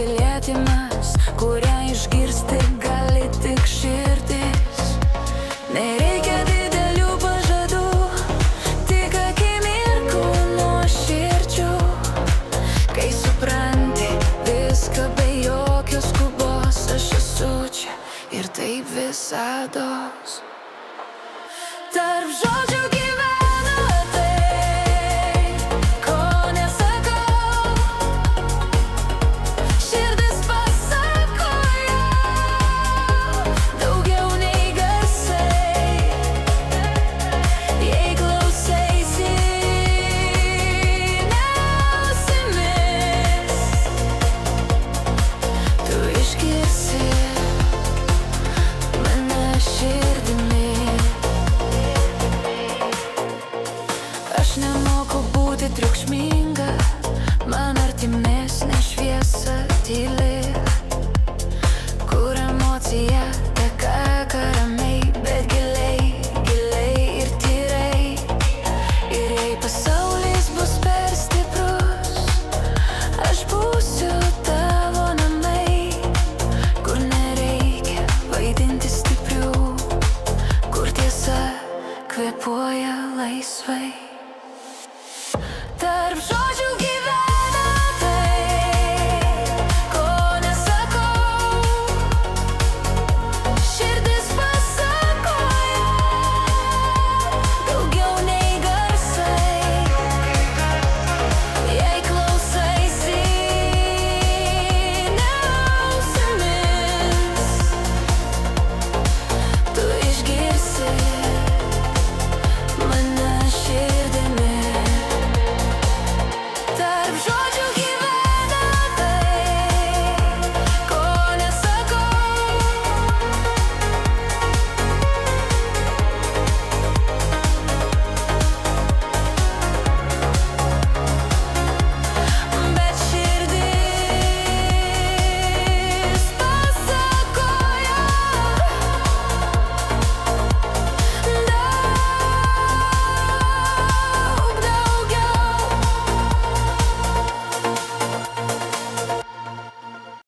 prisilietimas, kurią išgirsti gali tik širdis. Nereikia didelių pažadų, tik akimirkų nuoširdžių, kai supranti viską be jokios skubos. Aš esu čia ir taip visados. Tarp žodžių gyvena tai, ko nesakau. Širdis pasako jau daugiau nei garsai. Jei klausaisi ne ausimis, tu išgirsi mane širdimi. Aš nemoku būti triukšminga, man artimesnė šviesa tyli, kur emocija teka ramiai, bet giliai, giliai ir tyrai. Ir jei pasaulis bus per stiprus, aš būsiu tavo namai, kur nereikia vaidinti stiprių, kur tiesa kvėpuoja laisvai. Tarp žodžių